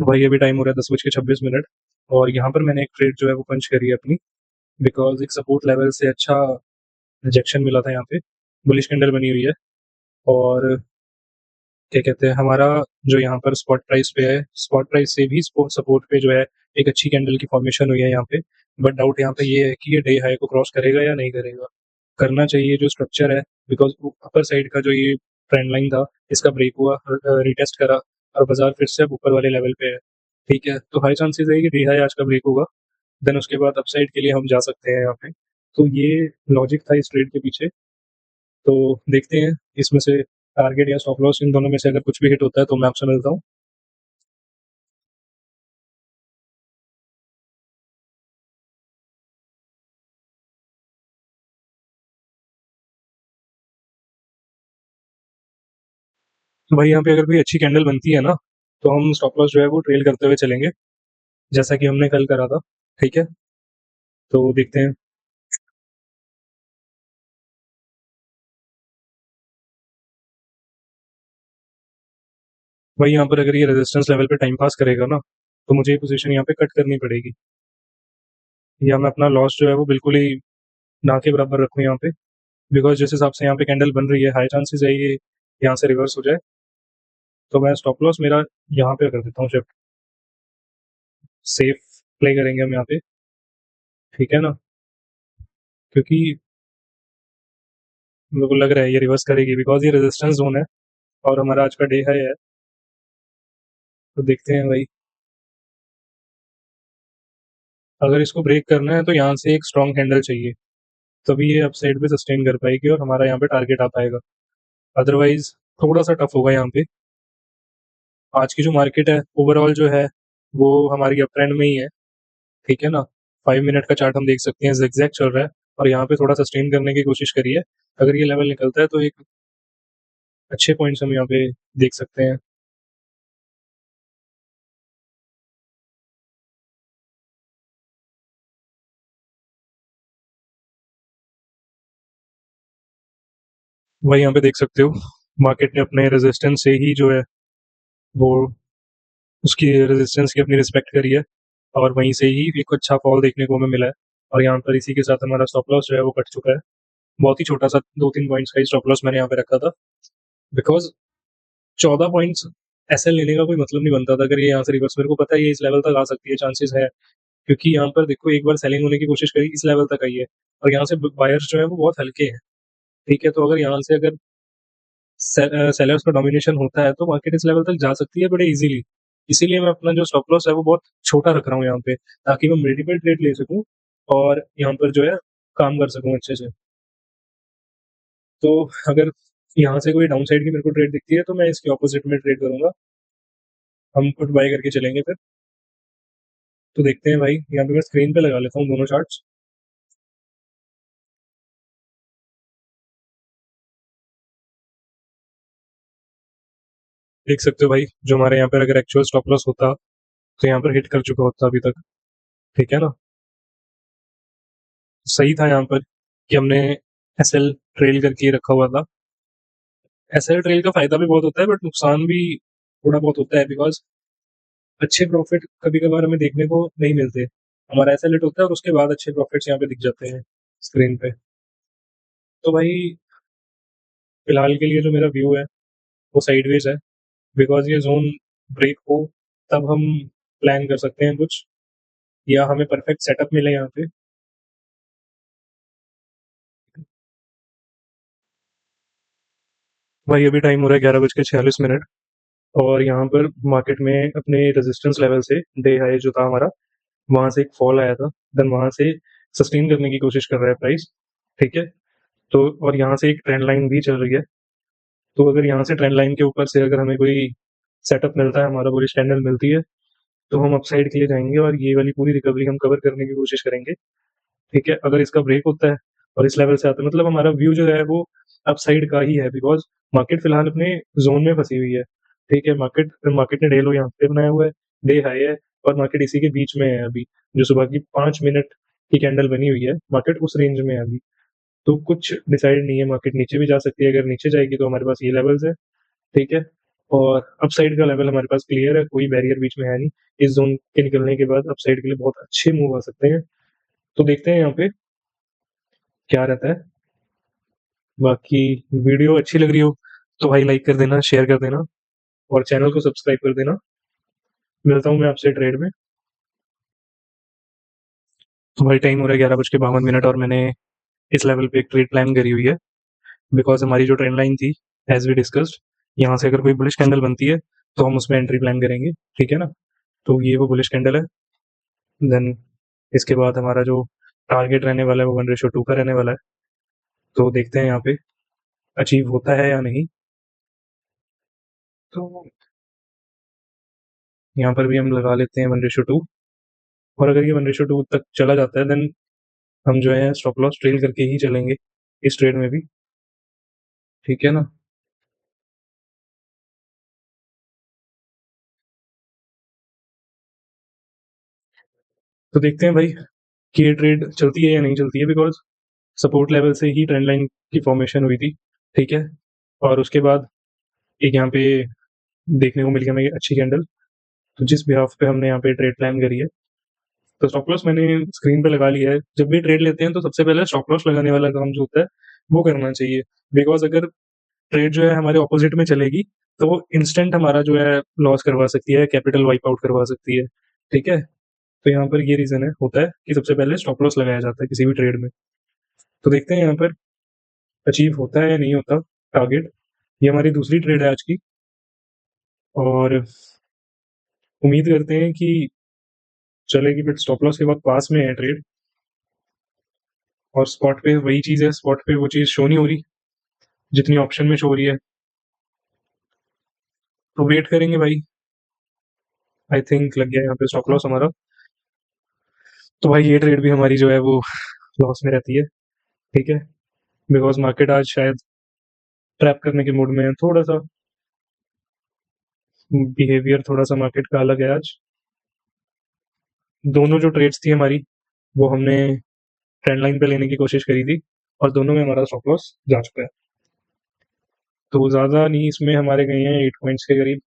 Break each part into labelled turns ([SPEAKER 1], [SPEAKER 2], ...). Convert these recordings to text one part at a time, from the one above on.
[SPEAKER 1] भाई अभी टाइम हो रहा है 10:26 और यहाँ पर मैंने एक ट्रेड जो है वो पंच करी है अपनी, बिकॉज एक सपोर्ट लेवल से अच्छा रिजेक्शन मिला था यहाँ पे, बुलिश कैंडल बनी हुई है। और क्या कहते हैं, हमारा जो यहाँ पर स्पॉट प्राइस पे है, स्पॉट प्राइस से भी सपोर्ट पे जो है एक अच्छी कैंडल की फॉर्मेशन हुई है यहाँ पे। बट डाउट यहाँ पे ये है कि ये डे हाई को क्रॉस करेगा या नहीं करेगा। करना चाहिए जो स्ट्रक्चर है, बिकॉज अपर साइड का जो ये ट्रेंड लाइन था, इसका ब्रेक हुआ, रिटेस्ट करा और बाजार फिर से अब ऊपर वाले लेवल पे है। ठीक है, तो हाई चांसेस है कि डे हाई आज का ब्रेक होगा, देन उसके बाद अपसाइड के लिए हम जा सकते हैं यहाँ पे। तो ये लॉजिक था इस ट्रेड के पीछे। तो देखते हैं इसमें से टारगेट या स्टॉप लॉस इन दोनों में से अगर कुछ भी हिट होता है तो मैं आपसे मिलता हूँ। तो भाई यहाँ पे अगर कोई अच्छी कैंडल बनती है ना, तो हम स्टॉप लॉस जो है वो ट्रेल करते हुए चलेंगे, जैसा कि हमने कल करा था। ठीक है, तो देखते हैं। भाई यहाँ पर अगर ये रेजिस्टेंस लेवल पे टाइम पास करेगा ना, तो मुझे ये पोजीशन यहाँ पे कट करनी पड़ेगी, या मैं अपना लॉस जो है वो बिल्कुल ही ना के बराबर रखूँ यहाँ पे। बिकॉज जिस हिसाब से यहाँ पे कैंडल बन रही है, हाई चांसेस है ये यहाँ से रिवर्स हो जाए। तो मैं स्टॉप लॉस मेरा यहाँ पे कर देता हूँ शिफ्ट, सेफ प्ले करेंगे हम यहाँ पे। ठीक है ना, क्योंकि मेरे को लग रहा है ये रिवर्स करेगी, बिकॉज ये रेजिस्टेंस जोन है और हमारा आज का डे हाई है। तो देखते हैं भाई, अगर इसको ब्रेक करना है तो यहाँ से एक स्ट्रॉन्ग कैंडल चाहिए, तभी ये अपसाइड पे सस्टेन कर पाएगी और हमारा यहाँ पे टारगेट आ पाएगा। अदरवाइज थोड़ा सा टफ होगा यहाँ पे। आज की जो मार्केट है ओवरऑल जो है वो हमारी अप ट्रेंड में ही है। ठीक है ना, 5 मिनट का चार्ट हम देख सकते हैं, zigzag चल रहा है और यहाँ पे थोड़ा सस्टेन करने की कोशिश करिए। अगर ये लेवल निकलता है तो एक अच्छे पॉइंट्स हम यहाँ पे देख सकते हैं। वही यहाँ पे देख सकते हो, मार्केट ने अपने रेजिस्टेंस से ही जो है वो उसकी रेजिस्टेंस की अपनी रिस्पेक्ट करी है और वहीं से ही एक अच्छा फॉल देखने को हमें मिला है। और यहाँ पर इसी के साथ हमारा स्टॉप लॉस जो है वो कट चुका है। बहुत ही छोटा सा 2-3 पॉइंट्स का ही स्टॉप लॉस मैंने यहाँ पे रखा था, बिकॉज 14 पॉइंट्स ऐसे लेने का कोई मतलब नहीं बनता था। अगर ये यहाँ से रिवर्स, मेरे को पता है ये इस लेवल तक आ सकती है, चांसेस है, क्योंकि यहाँ पर देखो एक बार सेलिंग होने की कोशिश करी, इस लेवल तक आई है और यहाँ से बायर्स जो है वो बहुत हल्के हैं। ठीक है, तो अगर यहाँ से अगर सेलर्स का डोमिनेशन होता है तो मार्केट इस लेवल तक जा सकती है बड़े इजीली। इसीलिए मैं अपना जो स्टॉप लॉस है वो बहुत छोटा रख रहा हूँ यहाँ पे, ताकि मैं मल्टीपल ट्रेड ले सकूँ और यहाँ पर जो है काम कर सकूँ अच्छे से। तो अगर यहाँ से कोई डाउन साइड की मेरे को ट्रेड दिखती है तो मैं इसके ऑपोजिट में ट्रेड करूंगा, हम पुट बाय करके चलेंगे फिर। तो देखते हैं भाई, यहाँ पे मैं स्क्रीन पे लगा लेता हूँ दोनों चार्ट्स। देख सकते हो भाई, जो हमारे यहाँ पर अगर एक्चुअल स्टॉप लॉस होता तो यहाँ पर हिट कर चुका होता अभी तक। ठीक है ना, सही था यहाँ पर कि हमने एसएल ट्रेल करके रखा हुआ था। एसएल ट्रेल का फायदा भी बहुत होता है बट नुकसान भी थोड़ा बहुत होता है, बिकॉज अच्छे प्रॉफिट कभी कभार हमें देखने को नहीं मिलते। हमारा एसएल हिट होता है और उसके बाद अच्छे प्रॉफिट्स यहाँ पे दिख जाते हैं स्क्रीन पे। तो भाई फिलहाल के लिए जो मेरा व्यू है वो साइडवेज है, बिकॉज ये जोन ब्रेक हो तब हम प्लान कर सकते हैं कुछ, या हमें परफेक्ट सेटअप मिले यहाँ पे। भाई अभी टाइम हो रहा है 11:46 और यहाँ पर मार्केट में अपने रेजिस्टेंस लेवल से डे हाई जो था हमारा, वहां से एक फॉल आया था, देन वहां से सस्टेन करने की कोशिश कर रहा है प्राइस। ठीक है, तो और यहाँ से एक ट्रेंड लाइन भी चल रही है। तो अगर यहाँ से ट्रेंड लाइन के ऊपर से अगर हमें कोई सेटअप मिलता है, हमारा बुलिश कैंडल मिलती है, तो हम अपसाइड के लिए जाएंगे और ये वाली पूरी रिकवरी हम कवर करने की कोशिश करेंगे। ठीक है, अगर इसका ब्रेक होता है और इस लेवल से आता है, मतलब हमारा व्यू जो है वो अपसाइड का ही है, बिकॉज मार्केट फिलहाल अपने जोन में फंसी हुई है। ठीक है, मार्केट मार्केट ने डे लो यहाँ पे बनाया हुआ है, डे हाई है और मार्केट इसी के बीच में है अभी। जो सुबह की 5 मिनट की कैंडल बनी हुई है, मार्केट उस रेंज में है अभी। तो कुछ डिसाइड नहीं है, मार्केट नीचे भी जा सकती है, अगर नीचे जाएगी तो हमारे पास ये लेवल्स है। ठीक है, और अपसाइड का लेवल हमारे पास क्लियर है, कोई बैरियर बीच में है नहीं। इस ज़ोन के निकलने के बाद अपसाइड के लिए बहुत अच्छे मूव आ सकते हैं। तो देखते हैं यहाँ पे क्या रहता है। बाकी वीडियो अच्छी लग रही हो तो भाई लाइक कर देना, शेयर कर देना और चैनल को सब्सक्राइब कर देना। मिलता हूँ मैं आपसे ट्रेड में। तो भाई टाइम हो रहा है 11:52 और मैंने इस लेवल पे एक ट्रेड प्लान करी हुई है। बिकॉज़ हमारी जो ट्रेंड लाइन थी एज़ वी डिस्कस्ड, यहाँ से अगर कोई बुलिश कैंडल बनती है तो हम उसमें एंट्री प्लान करेंगे, ठीक है ना? तो ये वो बुलिश कैंडल है। देन इसके बाद हमारा जो टारगेट रहने वाला है वो 1:2 का रहने वाला है। तो देखते हैं यहाँ पे अचीव होता है या नहीं। तो यहाँ पर भी हम लगा लेते हैं 1:2 और अगर ये 1:2 तक चला जाता है देन हम जो है स्टॉप लॉस ट्रेल करके ही चलेंगे इस ट्रेड में भी, ठीक है ना? तो देखते हैं भाई कि ये ट्रेड चलती है या नहीं चलती है। बिकॉज़ सपोर्ट लेवल से ही ट्रेंड लाइन की फॉर्मेशन हुई थी, ठीक है? और उसके बाद एक यहाँ पे देखने को मिली हमें अच्छी कैंडल, तो जिस बिहाफ पे हमने यहाँ पे ट्रेड प्लान करी है, तो स्टॉप लॉस मैंने स्क्रीन पे लगा लिया है। जब भी ट्रेड लेते हैं तो सबसे पहले स्टॉप लॉस लगाने वाला काम जो होता है वो करना चाहिए। बिकॉज़ अगर ट्रेड जो है हमारे ऑपोजिट में चलेगी तो वो इंस्टेंट हमारा जो है लॉस करवा सकती है, कैपिटल वाइप आउट करवा सकती है, ठीक है? तो यहाँ पर ये रीज़न है होता है कि सबसे पहले स्टॉप लॉस लगाया जाता है किसी भी ट्रेड में। तो देखते हैं यहाँ पर अचीव होता है या नहीं होता टारगेट। ये हमारी दूसरी ट्रेड है आज की और उम्मीद करते हैं कि चलेगी, बट स्टॉप लॉस के बाद पास में है ट्रेड और स्पॉट पे वही चीज़ है, स्पॉट पे वो चीज़ शो नहीं हो रही जितनी ऑप्शन में शो हो रही है। तो वेट करेंगे भाई। आई थिंक लग गया यहाँ पे स्टॉप लॉस हमारा। तो भाई ये ट्रेड भी हमारी जो है वो लॉस में रहती है, ठीक है? बिकॉज़ मार्केट आज शायद ट्रैप करने के मूड में है थोड़ा-सा। बिहेवियर थोड़ा-सा मार्केट का अलग है आज। दोनों जो ट्रेड्स थी हमारी वो हमने ट्रेंड लाइन पे लेने की कोशिश करी थी और दोनों में हमारा स्टॉप लॉस जा चुका है। तो ज़्यादा नहीं इसमें हमारे गए हैं 8 पॉइंट्स के करीब,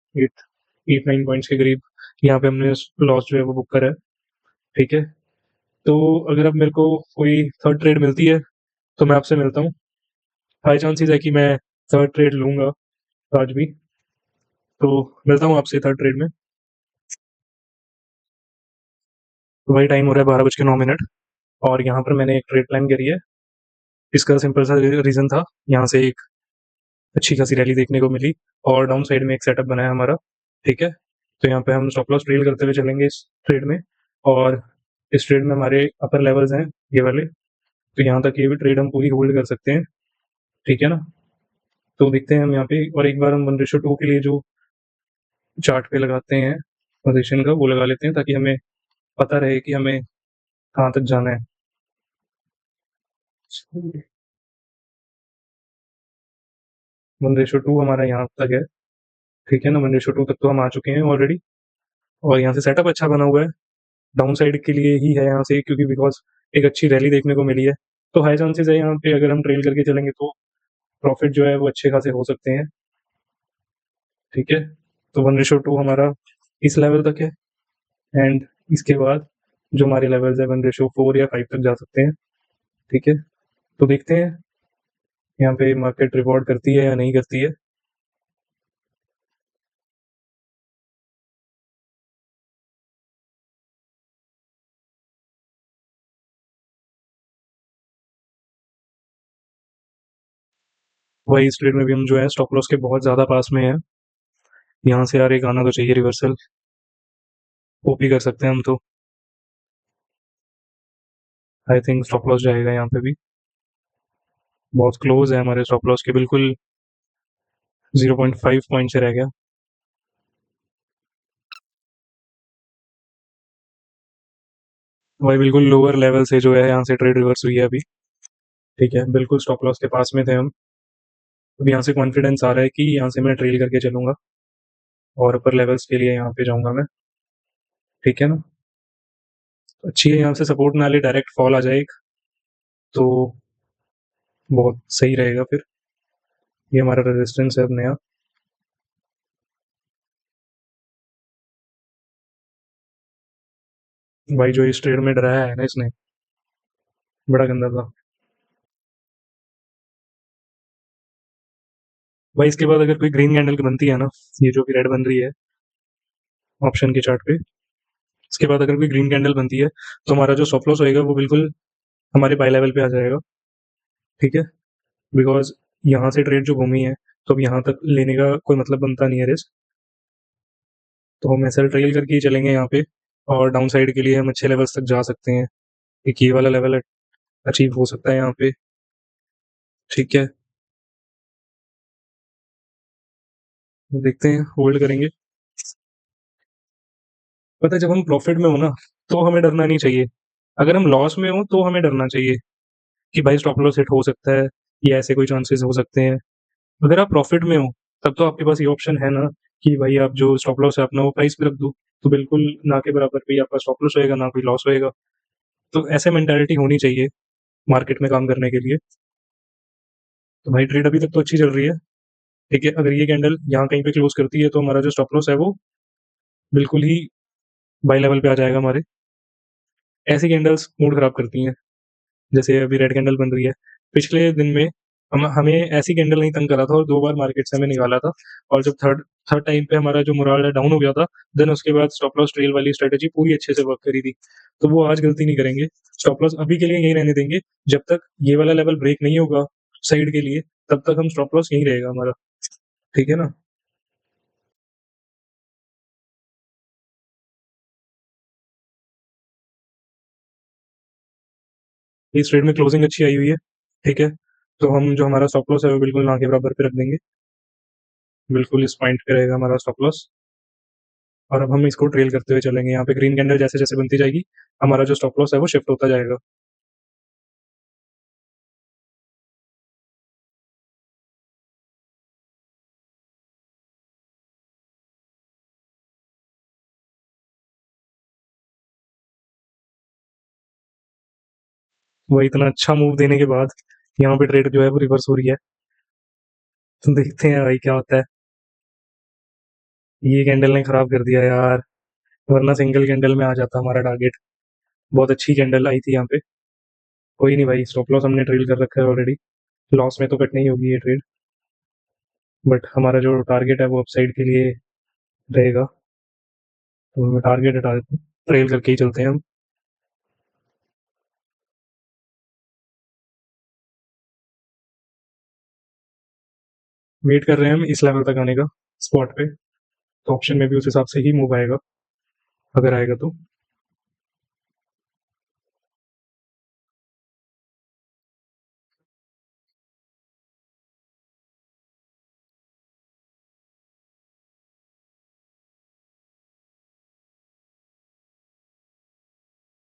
[SPEAKER 1] 8-9 पॉइंट्स के करीब यहाँ पे हमने लॉस जो है वो बुक करा है, ठीक है? तो अगर अब मेरे को कोई थर्ड ट्रेड मिलती है तो मैं आपसे मिलता हूँ। हाई चांसेस है कि मैं थर्ड ट्रेड लूँगा आज भी। तो मिलता हूँ आपसे थर्ड ट्रेड में। तो भाई टाइम हो रहा है 12:09 और यहाँ पर मैंने एक ट्रेड प्लान करी है। इसका सिंपल सा रीज़न था, यहाँ से एक अच्छी खासी रैली देखने को मिली और डाउन साइड में एक सेटअप बना है हमारा, ठीक है? तो यहाँ पे हम स्टॉप लॉस ट्रेल करते हुए चलेंगे इस ट्रेड में और इस ट्रेड में हमारे अपर लेवल्स हैं ये वाले, तो यहाँ तक ये भी ट्रेड हम पूरी होल्ड कर सकते हैं, ठीक है ना? तो देखते हैं हम यहाँ पे और एक बार हम 1:2 के लिए जो चार्ट पे लगाते हैं पोजीशन का वो लगा लेते हैं ताकि हमें पता रहे कि हमें कहाँ तक जाना है। 1:2 हमारा यहाँ तक है, ठीक है ना? 1:2 तक तो हम आ चुके हैं ऑलरेडी और यहाँ से सेटअप अच्छा बना हुआ है। डाउन साइड के लिए ही है यहाँ से, क्योंकि बिकॉज़ एक अच्छी रैली देखने को मिली है। तो हाई चांसेस है यहाँ पे अगर हम ट्रेल करके चलेंगे तो प्रॉफिट जो है वो अच्छे खासे हो सकते हैं, ठीक है? तो 1:2 हमारा इस लेवल तक है एंड इसके बाद जो हमारे लेवल्स है 1:4 या 5 तक जा सकते हैं, ठीक है? तो देखते हैं यहाँ पे मार्केट रिवॉर्ड करती है या नहीं करती है। वही इस ट्रेड में भी हम जो है स्टॉप लॉस के बहुत ज़्यादा पास में हैं। यहाँ से यार एक आना तो चाहिए रिवर्सल, ओपी कर सकते हैं हम तो। आई थिंक स्टॉप लॉस जाएगा यहाँ पे भी। बहुत क्लोज है हमारे स्टॉप लॉस के, बिल्कुल 0.5 पॉइंट से रह गया। भाई बिल्कुल लोअर लेवल से जो है यहाँ से ट्रेड रिवर्स हुई है अभी, ठीक है? बिल्कुल स्टॉप लॉस के पास में थे हम। अभी यहाँ से कॉन्फिडेंस आ रहा है कि यहाँ से मैं ट्रेल करके चलूँगा और अपर लेवल्स के लिए यहाँ पे जाऊँगा मैं, ठीक है ना? तो अच्छी है, यहाँ से सपोर्ट ना ले डायरेक्ट फॉल आ जाए एक, तो बहुत सही रहेगा फिर। ये हमारा रेजिस्टेंस है अब नया। भाई जो इस ट्रेड में डराया है ना इसने, बड़ा गंदा था। भाई इसके बाद अगर कोई ग्रीन कैंडल बनती है ना, ये जो भी रेड बन रही है ऑप्शन के चार्ट पे, इसके बाद अगर कोई ग्रीन कैंडल बनती है तो हमारा जो स्टॉप लॉस होएगा वो बिल्कुल हमारे बाय लेवल पे आ जाएगा। ठीक है, बिकॉज यहाँ से ट्रेड जो घूमी है, तो अब यहाँ तक लेने का कोई मतलब बनता नहीं है रिस्क। तो हम ऐसा ट्रेल करके ही चलेंगे यहाँ पे, और डाउन साइड के लिए हम अच्छे लेवल्स तक जा सकते हैं। एक ये वाला लेवल अचीव हो सकता है यहाँ पे। ठीक है, तो देखते हैं, होल्ड करेंगे। पता है जब हम प्रॉफिट में हो ना, तो हमें डरना नहीं चाहिए। अगर हम लॉस में हो तो हमें डरना चाहिए कि भाई स्टॉप लॉस हिट हो सकता है, या ऐसे कोई चांसेस हो सकते हैं। अगर आप प्रॉफिट में हो, तब तो आपके पास ये ऑप्शन है ना कि भाई आप जो स्टॉप लॉस है अपना वो प्राइस पे रख दो, तो बिल्कुल ना के बराबर पे ही आपका स्टॉप लॉस होएगा, ना कोई लॉस होएगा। तो ऐसे मेंटालिटी होनी चाहिए मार्केट में काम करने के लिए। तो भाई ट्रेड अभी तक तो अच्छी चल रही है। ठीक है, अगर ये कैंडल यहाँ कहीं पे क्लोज करती है तो हमारा जो स्टॉप लॉस है वो बिल्कुल ही बाई लेवल पे आ जाएगा हमारे। ऐसी कैंडल्स मूड खराब करती हैं, जैसे अभी रेड कैंडल बन रही है। पिछले दिन में हमें ऐसी कैंडल नहीं तंग करा था और 2 बार मार्केट से हमें निकाला था। और जब थर्ड थर्ड टाइम पे हमारा जो मोराल है डाउन हो गया था, देन उसके बाद स्टॉप लॉस ट्रेल वाली स्ट्रेटेजी पूरी अच्छे से वर्क करी थी। तो वो आज गलती नहीं करेंगे। स्टॉप लॉस अभी के लिए यहीं रहने देंगे, जब तक ये वाला लेवल ब्रेक नहीं होगा साइड के लिए, तब तक हम स्टॉप लॉस यहीं रहेगा हमारा। ठीक है ना। इस ट्रेड में क्लोजिंग अच्छी आई हुई है। ठीक है, तो हम जो हमारा स्टॉप लॉस है वो बिल्कुल ना के बराबर पे रख देंगे। बिल्कुल इस पॉइंट पे रहेगा हमारा स्टॉप लॉस। और अब हम इसको ट्रेल करते हुए चलेंगे। यहाँ पे ग्रीन कैंडल जैसे जैसे बनती जाएगी, हमारा जो स्टॉप लॉस है वो शिफ्ट होता जाएगा। वह इतना अच्छा मूव देने के बाद यहाँ पे ट्रेड जो है वो रिवर्स हो रही है। तो देखते हैं भाई क्या होता है। ये कैंडल ने खराब कर दिया यार, वरना सिंगल कैंडल में आ जाता हमारा टारगेट। बहुत अच्छी कैंडल आई थी यहाँ पे। कोई नहीं भाई, स्टॉप लॉस हमने ट्रेल कर रखा है ऑलरेडी। लॉस में तो कट नहीं होगी ये ट्रेड, बट हमारा जो टारगेट है वो अपसाइड के लिए रहेगा। तो टारगेट हटा देते हैं, ट्रेल करके ही चलते हैं हम। वेट कर रहे हैं हम इस लेवल तक आने का स्पॉट पे। तो ऑप्शन में भी उस हिसाब से ही मूव आएगा, अगर आएगा तो।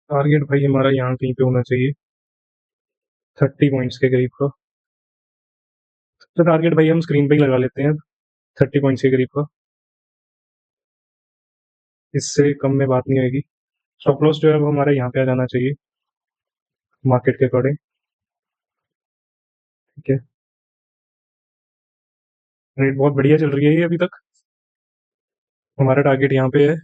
[SPEAKER 1] टारगेट भाई हमारा यहाँ कहीं पे होना चाहिए, 30 पॉइंट्स के करीब का। तो टारगेट भाई हम स्क्रीन पे ही लगा लेते हैं, 30 पॉइंट्स के करीब का। इससे कम में बात नहीं होगी। स्टॉप लॉस जो है वो हमारा यहाँ पे आ जाना चाहिए, मार्केट के अकॉर्डिंग। ठीक है, रेट बहुत बढ़िया चल रही है ये अभी तक। हमारा टारगेट यहाँ पे है।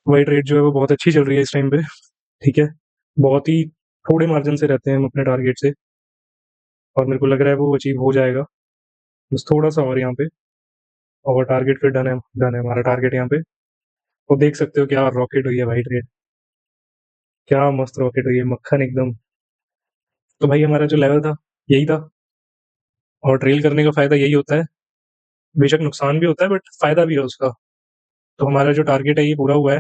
[SPEAKER 1] वही ट्रेड जो है वो बहुत अच्छी चल रही है इस टाइम पे। ठीक है, बहुत ही थोड़े मार्जिन से रहते हैं हम अपने टारगेट से, और मेरे को लग रहा है वो अचीव हो जाएगा। बस थोड़ा सा और यहाँ पे, और टारगेट फिर डन है। डन है हमारा टारगेट यहाँ पे। वो देख सकते हो क्या रॉकेट हुई है भाई ट्रेड, क्या मस्त रॉकेट हुई है, मक्खन एकदम। तो भाई हमारा जो लेवल था यही था, और ट्रेल करने का फायदा यही होता है। बेशक नुकसान भी होता है बट फायदा भी है उसका। तो हमारा जो टारगेट है ये पूरा हुआ है,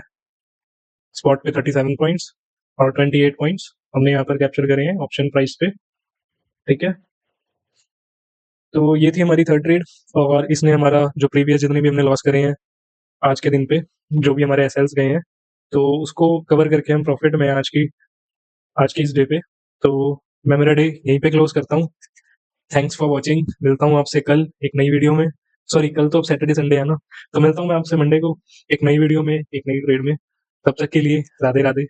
[SPEAKER 1] स्पॉट पे 37 पॉइंट्स। और 28 पॉइंट्स हमने यहाँ पर कैप्चर करे हैं ऑप्शन प्राइस पे, ठीक है। तो ये थी हमारी थर्ड ट्रेड और इसने हमारा जो प्रीवियस जितने भी हमने लॉस करे हैं आज के दिन पे, जो भी हमारे एसएल्स गए हैं, तो उसको कवर करके हम प्रॉफिट में आज की इस डे पे। तो मैं मेरा डे यहीं पे क्लोज करता हूँ। Thanks for watching. मिलता हूँ आपसे कल एक नई वीडियो में। सॉरी, कल तो अब सैटरडे संडे है ना, तो मिलता हूँ मैं आपसे मंडे को एक नई वीडियो में, एक नई ट्रेड में। तब तक के लिए राधे राधे।